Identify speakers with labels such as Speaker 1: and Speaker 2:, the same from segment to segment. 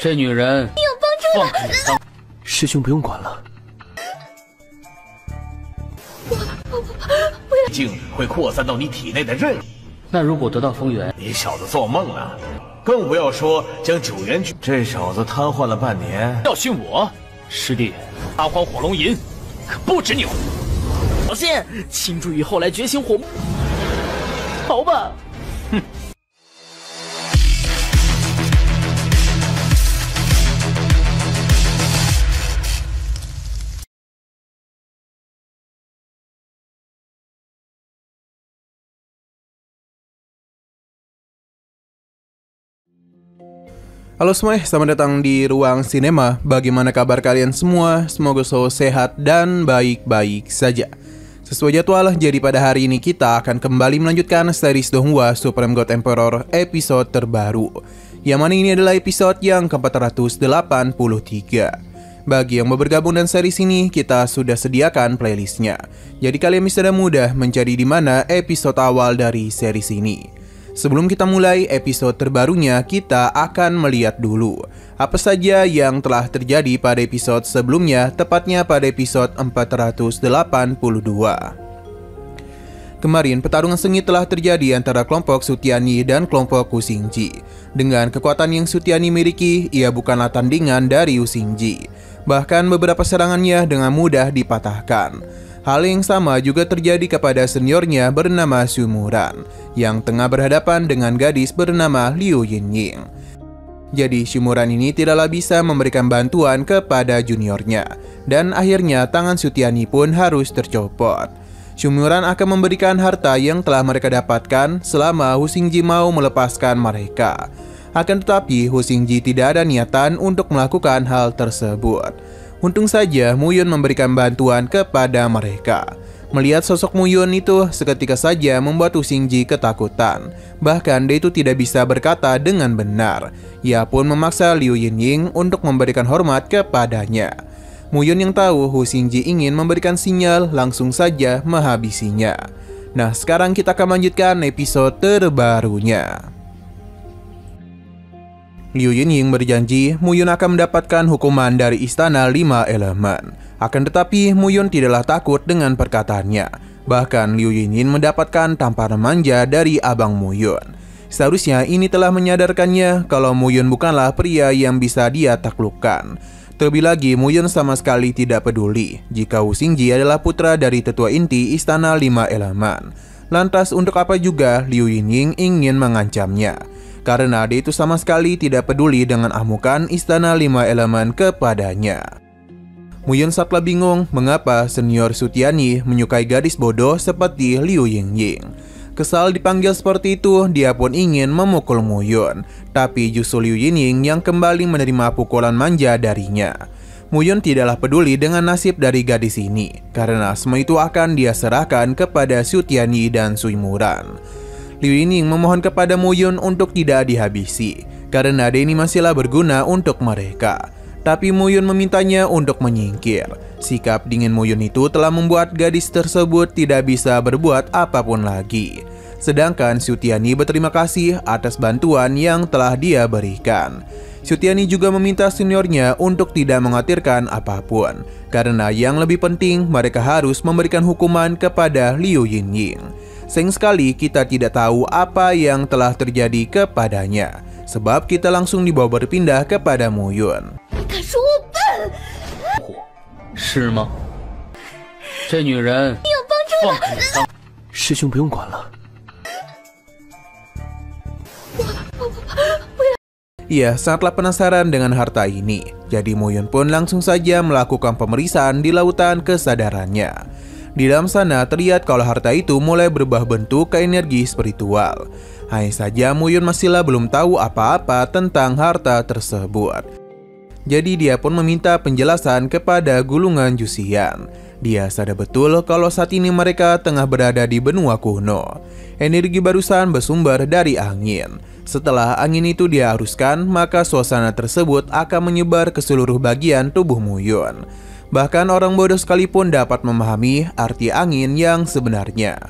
Speaker 1: 这女人
Speaker 2: 有帮助了。
Speaker 3: 师兄不用管了。
Speaker 4: 竟会扩散到你体内的任意。
Speaker 1: 那如果得到风源，
Speaker 4: 你小子做梦呢！更不要说将九元举。这小子瘫痪了半年，
Speaker 3: 要训我？师弟，八荒火龙吟可不止你。小心，倾注以后来觉醒火。逃吧！哼。
Speaker 5: Halo semuanya, selamat datang di Ruang Sinema. Bagaimana kabar kalian semua? Semoga selalu sehat dan baik-baik saja. Sesuai jadwal, jadi pada hari ini kita akan kembali melanjutkan series Donghua Supreme God Emperor episode terbaru, yang mana ini adalah episode yang ke-483. Bagi yang mau bergabung dengan series ini, kita sudah sediakan playlistnya. Jadi kalian bisa mudah mencari di mana episode awal dari series ini. Sebelum kita mulai episode terbarunya, kita akan melihat dulu apa saja yang telah terjadi pada episode sebelumnya, tepatnya pada episode 482. Kemarin, pertarungan sengit telah terjadi antara kelompok Sutiani dan kelompok Usingji. Dengan kekuatan yang Sutiani miliki, ia bukanlah tandingan dari Usingji. Bahkan beberapa serangannya dengan mudah dipatahkan. Hal yang sama juga terjadi kepada seniornya bernama Shumuran, yang tengah berhadapan dengan gadis bernama Liu Yinying. Jadi Shumuran ini tidaklah bisa memberikan bantuan kepada juniornya, dan akhirnya tangan Sutiani pun harus tercopot. Shumuran akan memberikan harta yang telah mereka dapatkan selama Usingji mau melepaskan mereka. Akan tetapi Usingji tidak ada niatan untuk melakukan hal tersebut. Untung saja Muyun memberikan bantuan kepada mereka. Melihat sosok Muyun itu seketika saja membuat Usingji ketakutan. Bahkan dia itu tidak bisa berkata dengan benar. Ia pun memaksa Liu Yinying untuk memberikan hormat kepadanya. Muyun yang tahu Usingji ingin memberikan sinyal langsung saja menghabisinya. Nah, sekarang kita akan melanjutkan episode terbarunya. Liu Yinying berjanji Muyun akan mendapatkan hukuman dari Istana 5 Elemen. Akan tetapi Muyun tidaklah takut dengan perkataannya. Bahkan Liu Yinying mendapatkan tamparan manja dari Abang Muyun. Seharusnya ini telah menyadarkannya kalau Muyun bukanlah pria yang bisa dia taklukkan. Terlebih lagi Muyun sama sekali tidak peduli jika Usingji adalah putra dari tetua inti Istana 5 Elemen. Lantas untuk apa juga Liu Yinying ingin mengancamnya? Karena dia itu sama sekali tidak peduli dengan amukan Istana 5 Elemen kepadanya. Muyun sangatlah bingung mengapa senior Sutiani menyukai gadis bodoh seperti Liu Yinying. Kesal dipanggil seperti itu, dia pun ingin memukul Muyun. Tapi justru Liu Yinying yang kembali menerima pukulan manja darinya. Muyun tidaklah peduli dengan nasib dari gadis ini, karena semua itu akan dia serahkan kepada Sutiani dan Shumuran. Liu Yinying memohon kepada Muyun untuk tidak dihabisi, karena dia ini masihlah berguna untuk mereka. Tapi Muyun memintanya untuk menyingkir. Sikap dingin Muyun itu telah membuat gadis tersebut tidak bisa berbuat apapun lagi. Sedangkan Sutiani berterima kasih atas bantuan yang telah dia berikan. Sutiani juga meminta seniornya untuk tidak mengkhawatirkan apapun, karena yang lebih penting mereka harus memberikan hukuman kepada Liu Yinying. Sayang sekali kita tidak tahu apa yang telah terjadi kepadanya, sebab kita langsung dibawa berpindah kepada Muyun.
Speaker 1: 是吗？这女人
Speaker 2: 有帮助了。
Speaker 3: 师兄不用管了。
Speaker 5: Ia sangatlah penasaran dengan harta ini. Jadi Muyun pun langsung saja melakukan pemeriksaan di lautan kesadarannya. Di dalam sana terlihat kalau harta itu mulai berubah bentuk ke energi spiritual. Hanya saja Muyun masihlah belum tahu apa-apa tentang harta tersebut. Jadi dia pun meminta penjelasan kepada gulungan Jusian. Dia sadar betul kalau saat ini mereka tengah berada di benua kuno. Energi barusan bersumber dari angin. Setelah angin itu diaruskan, maka suasana tersebut akan menyebar ke seluruh bagian tubuh Muyun. Bahkan orang bodoh sekalipun dapat memahami arti angin yang sebenarnya.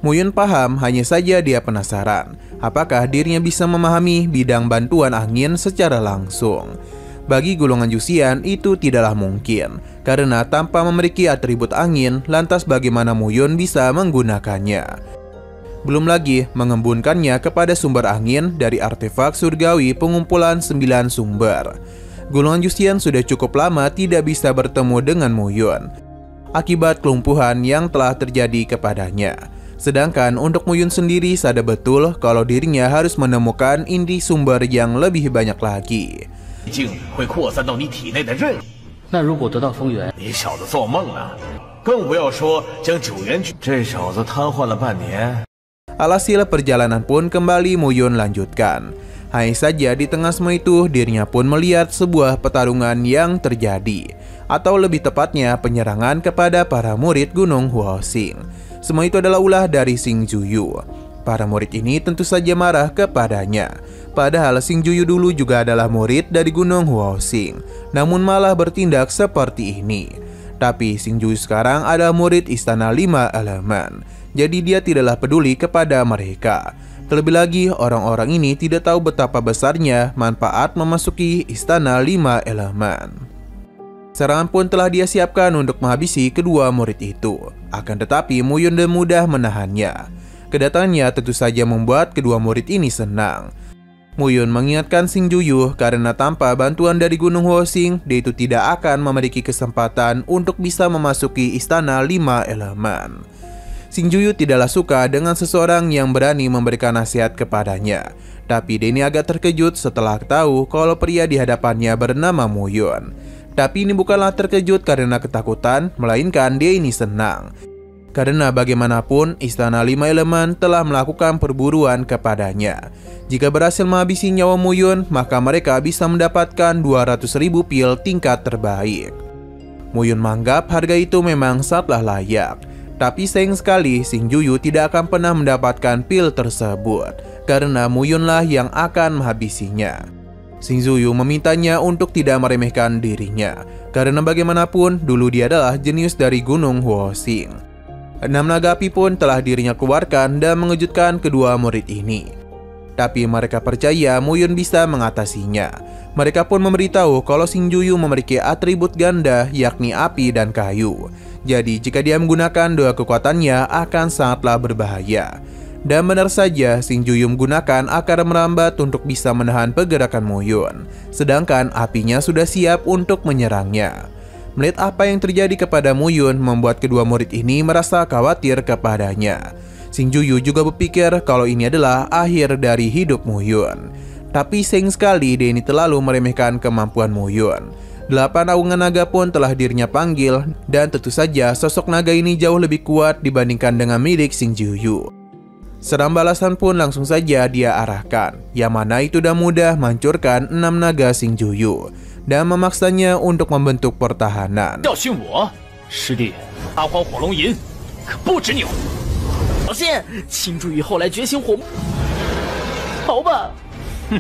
Speaker 5: Muyun paham, hanya saja dia penasaran apakah dirinya bisa memahami bidang bantuan angin secara langsung. Bagi golongan Juxian itu tidaklah mungkin, karena tanpa memiliki atribut angin, lantas bagaimana Muyun bisa menggunakannya? Belum lagi mengembunkannya kepada sumber angin dari artefak surgawi pengumpulan 9 sumber. Golongan Juxian sudah cukup lama tidak bisa bertemu dengan Muyun akibat kelumpuhan yang telah terjadi kepadanya. Sedangkan untuk Muyun sendiri sadar betul kalau dirinya harus menemukan inti sumber yang lebih banyak lagi.
Speaker 4: 会扩散到你体内的任意。
Speaker 1: 那如果得到风源，
Speaker 4: 你小子做梦呢！更不要说将九元诀。这小子瘫痪了半年。
Speaker 5: Alhasil perjalanan pun kembali Muyun lanjutkan. Hanya saja di tengah semua itu dirinya pun melihat sebuah pertarungan yang terjadi, atau lebih tepatnya penyerangan kepada para murid Gunung Huaxing. Semua itu adalah ulah dari Xing Juyu. Para murid ini tentu saja marah kepadanya. Padahal Xing Juyu dulu juga adalah murid dari Gunung Huaxing, namun malah bertindak seperti ini. Tapi Xing Juyu sekarang adalah murid Istana 5 Elemen, jadi dia tidaklah peduli kepada mereka. Terlebih lagi orang-orang ini tidak tahu betapa besarnya manfaat memasuki Istana 5 Elemen. Serangan pun telah dia siapkan untuk menghabisi kedua murid itu. Akan tetapi Muyun dengan mudah menahannya. Kedatangannya tentu saja membuat kedua murid ini senang. Muyun mengingatkan Xing Juyu karena tanpa bantuan dari Gunung Huaxing, dia itu tidak akan memiliki kesempatan untuk bisa memasuki Istana 5 Elemen. Xing Juyu tidaklah suka dengan seseorang yang berani memberikan nasihat kepadanya. Tapi dia ini agak terkejut setelah tahu kalau pria di hadapannya bernama Muyun. Tapi ini bukanlah terkejut karena ketakutan, melainkan dia ini senang. Karena bagaimanapun Istana 5 Elemen telah melakukan perburuan kepadanya. Jika berhasil menghabisi nyawa Muyun, maka mereka bisa mendapatkan 200.000 pil tingkat terbaik. Muyun menganggap harga itu memang sangatlah layak. Tapi sayang sekali Xing Juyu tidak akan pernah mendapatkan pil tersebut, karena Muyunlah yang akan menghabisinya. Xing Juyu memintanya untuk tidak meremehkan dirinya, karena bagaimanapun dulu dia adalah jenius dari Gunung Huaxing. 6 naga api pun telah dirinya keluarkan dan mengejutkan kedua murid ini. Tapi mereka percaya Muyun bisa mengatasinya. Mereka pun memberitahu kalau Xing Juyu memiliki atribut ganda, yakni api dan kayu. Jadi jika dia menggunakan dua kekuatannya akan sangatlah berbahaya. Dan benar saja Xing Juyu menggunakan akar merambat untuk bisa menahan pergerakan Muyun. Sedangkan apinya sudah siap untuk menyerangnya. Melihat apa yang terjadi kepada Muyun membuat kedua murid ini merasa khawatir kepadanya. Xing Juyu juga berpikir kalau ini adalah akhir dari hidup Muyun. Tapi sayang sekali dia ini terlalu meremehkan kemampuan Muyun. 8 aungan naga pun telah dirinya panggil, dan tentu saja sosok naga ini jauh lebih kuat dibandingkan dengan milik Xing Juyu. Serangan balasan pun langsung saja dia arahkan, yang mana itu dah mudah menghancurkan 6 naga Xing Juyu dan memaksanya untuk membentuk pertahanan.
Speaker 2: 教训我，师弟，八荒火龙吟可不止你。
Speaker 3: 小心，青竹雨后来觉醒火，逃吧！哼。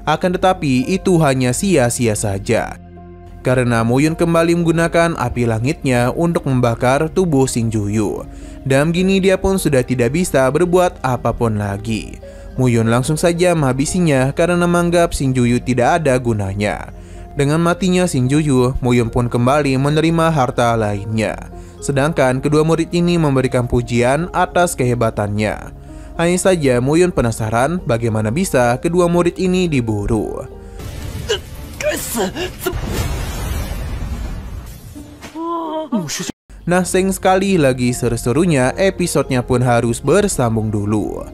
Speaker 5: Akan tetapi itu hanya sia-sia saja, karena Muyun kembali menggunakan api langitnya untuk membakar tubuh Xing Juyu. Dan gini dia pun sudah tidak bisa berbuat apapun lagi. Muyun langsung saja menghabisinya karena menganggap Xing Juyu tidak ada gunanya. Dengan matinya Xing Juyu, Muyun pun kembali menerima harta lainnya. Sedangkan kedua murid ini memberikan pujian atas kehebatannya. Hanya saja Muyun penasaran bagaimana bisa kedua murid ini diburu. Nah, sayang sekali lagi seru-serunya episodenya pun harus bersambung dulu.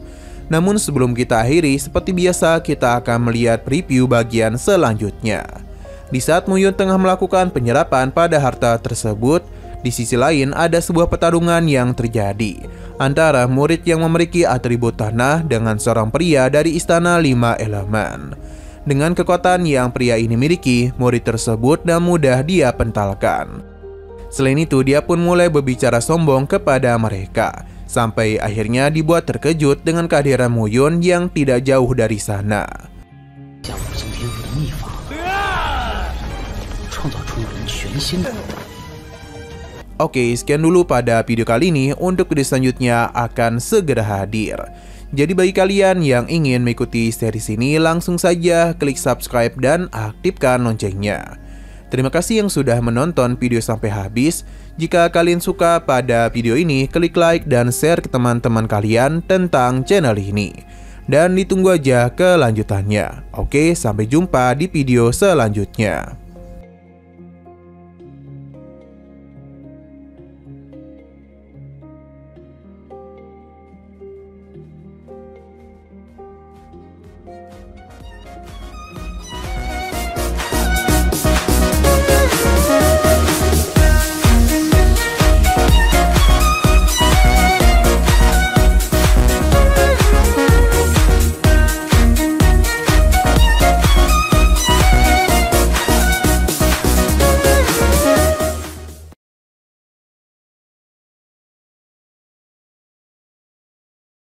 Speaker 5: Namun sebelum kita akhiri, seperti biasa kita akan melihat review bagian selanjutnya. Di saat Muyun tengah melakukan penyerapan pada harta tersebut, di sisi lain ada sebuah pertarungan yang terjadi antara murid yang memiliki atribut tanah dengan seorang pria dari Istana 5 Elemen. Dengan kekuatan yang pria ini miliki, murid tersebut dan mudah dia pentalkan. Selain itu, dia pun mulai berbicara sombong kepada mereka, sampai akhirnya dibuat terkejut dengan kehadiran Muyun yang tidak jauh dari sana. Oke, sekian dulu pada video kali ini. Untuk video selanjutnya akan segera hadir. Jadi bagi kalian yang ingin mengikuti series ini, langsung saja klik subscribe dan aktifkan loncengnya. Terima kasih yang sudah menonton video sampai habis. Jika kalian suka pada video ini, klik like dan share ke teman-teman kalian tentang channel ini. Dan ditunggu aja kelanjutannya. Oke, sampai jumpa di video selanjutnya.